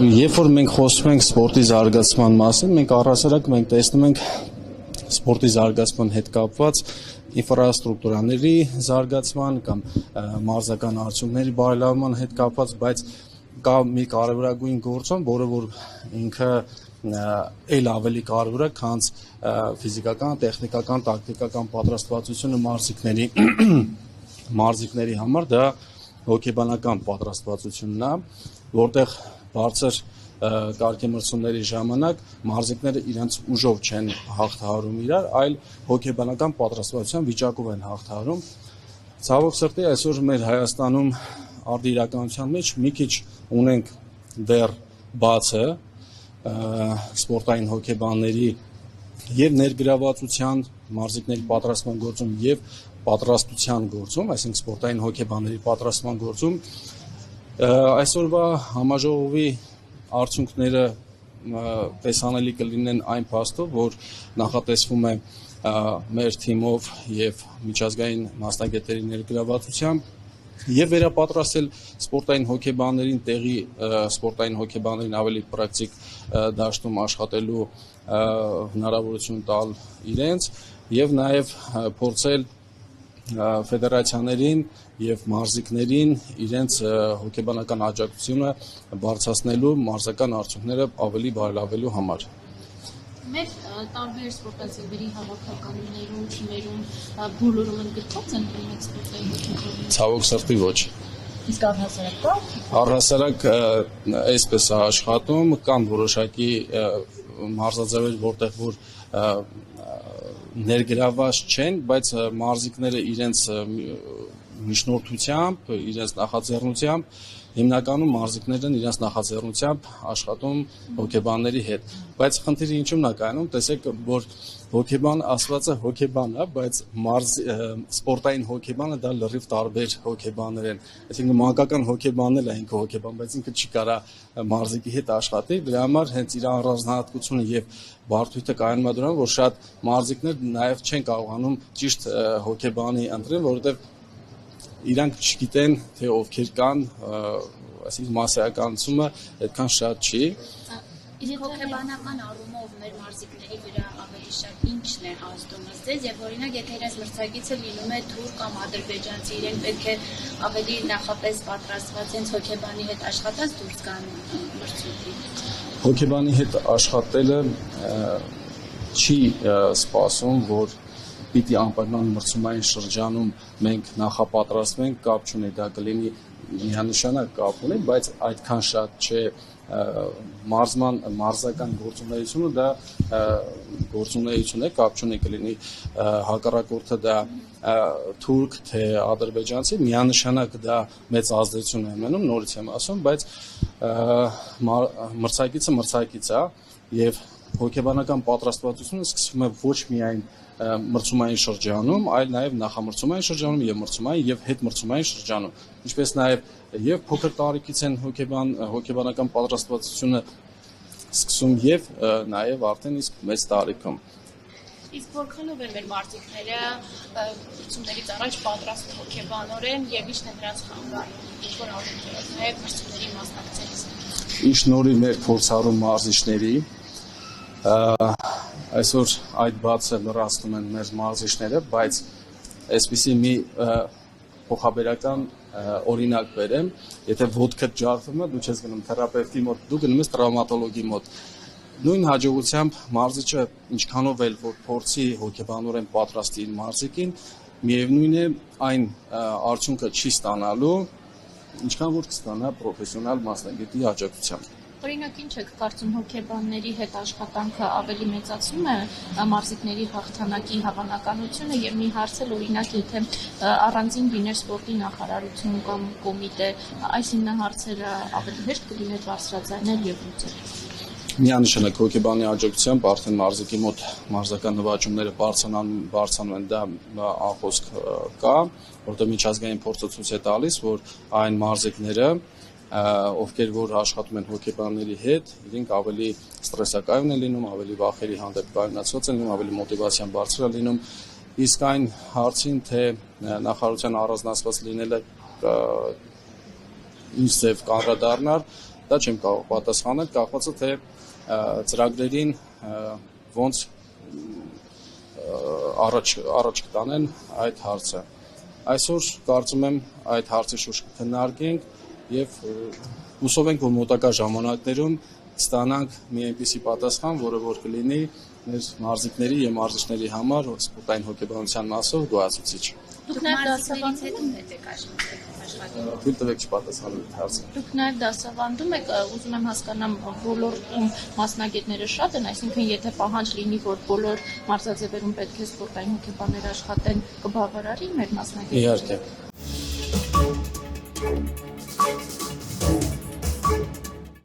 Երբ որ մենք խոսում ենք սպորտի զարգացման մասին, մենք առհասարակ տեսնում ենք սպորտի զարգացման հետ կապված ինֆրաստրուկտուրաների զարգացման կամ մարզական արդյունքների բարելավման հետ կապված, բայց կա մի կարևորագույն գործոն, որը որ ինքը էլ ավելի կարևոր է, քան ֆիզիկական, տեխնիկական, տակտիկական պատրաստվածությունը մարզիկների համար, դա հոգեբանական պատրաստվածությունն է, որտեղ բարձր կարգեմրցումների ժամանակ մարզիկները իրենց ուժով չեն հաղթահարում իրար, այլ հոգեբանական պատրաստվածության վիճակով են հաղթահարում։ Ցավոք սրտի այսօր մեր Հայաստանում արդի իրականության մեջ մի քիչ ունենք դեռ բացը սպորտային հոգեբանների եւ ներգրավվածության մարզիկների պատրաստման գործում եւ պատրաստության գործում, այսինքն սպորտային հոգեբանների պատրաստման գործում այսօրվա համաժողովի արդյունքները տեսանելի կլինեն այն փաստով, որ նախատեսվում է մեր թիմով եւ միջազգային մասնագետների ներգրավվածությամբ եւ վերապատրաստել սպորտային հոգեբաններին տեղի սպորտային հոգեբաններին ավելի պրակտիկ դաշտում աշխատելու հնարավորություն տալ իրենց եւ նաեւ փորձել ֆեդերացիաներին եւ մարզիկներին իրենց հոգեբանական աջակցությունը բարձրացնելու մարզական արդյունքները ավելի բարելավելու համար։ Մեր տարբեր սպորտացիների հավաքականներում, թիմերում բոլորում ընդգրկված են իրենց սպորտային հոգեբանները։ Ցավոք սրտի ոչ։ Իսկ առհասարակ կա։ Առհասարակ այսպես է աշխատում, կան որոշակի մարզաձևեր, որտեղ որ ներգրավված չեն, բայց մարզիկները իրենց միջնորդությամբ, իրենց նախաձեռնությամբ հիմնականում մարզիկներն իրենց նախաձեռնությամբ աշխատում հոգեբանների հետ, բայց խնդիրը ինչու՞մն է կայանում, տեսեք, որ հոգեբան ասվածը հոգեբան է, բայց սպորտային հոգեբանը դա լրիվ տարբեր հոգեբաններ են, այսինքն մանկական հոգեբանն էլ է ինքը հոգեբան, բայց ինքը չի կարա մարզիկի հետ աշխատի, դրա համար հենց իր առանձնահատկությունը եւ բարդույթը կայանում է դրան, որ շատ մարզիկներ նաեւ չեն կարողանում ճիշտ հոգեբանի ընտրել, որովհետեւ իրանք չգիտեն, թե ովքեր կան, այսինքն մասսայականությունը այդքան շատ չի։ Իսկ հոգեբանական առումով մեր մարզիկների վրա ավելի շատ ինչն է ազդում ըստ եւ օրինակ եթե իրենց մրցակիցը լինում է թուրք կամ ադրբեջանցի, իրենք պետք է ավելի նախապես պատրաստված հենց հոգեբանի հետ աշխատած դուրս գան մրցույթի։ Հոգեբանի հետ աշխատելը չի սպասում, որ պիտի անպայման մրցումային շրջանում մենք նախապատրաստվենք, կապ չունի, դա կլինի միանշանակ կապ ունի, բայց այդքան շատ չէ մարզական գործունեությունը, դա գործունեություն է, կապ չունի, կլինի հակառակորդը դա թուրք, թե ադրբեջանցի, միանշանակ դա մեծ ազդեցություն է ունենում, նորից եմ ասում, բայց մրցակիցը է եւ հոգեբանական պատրաստվածությունը սկսվում է ոչ միայն մրցումային շրջանում, այլ նաև նախամրցումային շրջանում եւ մրցումային եւ հետմրցումային շրջանում, ինչպես նաև եւ փոքր տարիքից են հոգեբանական պատրաստվածությունը սկսում եւ նաև արդեն իսկ մեծ տարիքում։ Իսկ որքանով են մեր մարզիկները մրցումներից առաջ պատրաստ հոգեբանորեն եւ ի՞նչն է նրանց խանգարում, ինչ-որ արդյունքներով նաև մրցումների մասնակցելիս։ Ի շնորհիվ մեր փորձառու մարզիչների այսօր այդ բացը լրացնում են մեր մարզիչները, բայց այսպիսի մի փոխաբերական օրինակ բերեմ, եթե ոտքդ ջարդվում է, դու չես գնում թերապևտի մոտ, դու գնում ես տրավմատոլոգի մոտ։ Նույն հաջողությամբ մարզիչը ինչքանով էլ որ փորձի հոգեբանորեն պատրաստի իր մարզիկին, միևնույն է այն արդյունքը չի ստանալու, ինչքան որ կստանա պրոֆեսիոնալ մասնագետի աջակցությամբ։ Օրինակ ինչ եք կարծում հոգեբանների հետ աշխատանքը ավելի մեծացնում է մարզիկների հաղթանակի հավանականությունը եւ մի հարց էլ օրինակ եթե առանձին լիներ սպորտի նախարարություն կամ կոմիտե այս հիմնահարցերը ավելի հեշտ կլիներ բարձրաձայնել եւ լուծել։ Միանշանակ հոգեբանի աջակցությամբ արդեն մարզիկի մոտ մարզական նվաճումները բարձրանում են, դա անխոսք կա, որտեղ միջազգային փորձը ցույց է տալիս, որ այն մարզիկները ովքեր որ աշխատում են հոգեբանների հետ, իրենք ավելի ստրեսակայուն են լինում, ավելի վախերի հանդեպ կայունացած են լինում, ավելի մոտիվացիան բարձր է լինում, իսկ այն հարցին, թե նախարարության առանձնացված լինելը ինչ ձև կանդրադառնար, դա չեմ կարող պատասխանել, կախված է թե ծրագրերին ոնց առաջ կտանեն այդ հարցը։ Այսօր կարծում եմ այդ հարցի շուրջ քննարկենք եւ հուսով ենք, որ մոտակա ժամանակներում ստանանք մի այնպիսի պատասխան, որը որ կլինի մեր մարզիկների եւ մարզիչների համար սպորտային հոգեբանության մասով գոհացուցիչ։ Դուք նաև դասավանդում եք աշխատում։ Թույլ տվեք չպատասխանեմ այդ հարցին։ Դուք նաև դասավանդում եք, ուզում եմ հասկանամ, ոլորտում մասնագետները շատ են, այսինքն եթե պահանջ լինի, որ բոլոր մարզաձևերում պետք է սպորտային հոգեբաններ աշխատեն, կբավարարի մեր մասնագետները։ Իհարկե։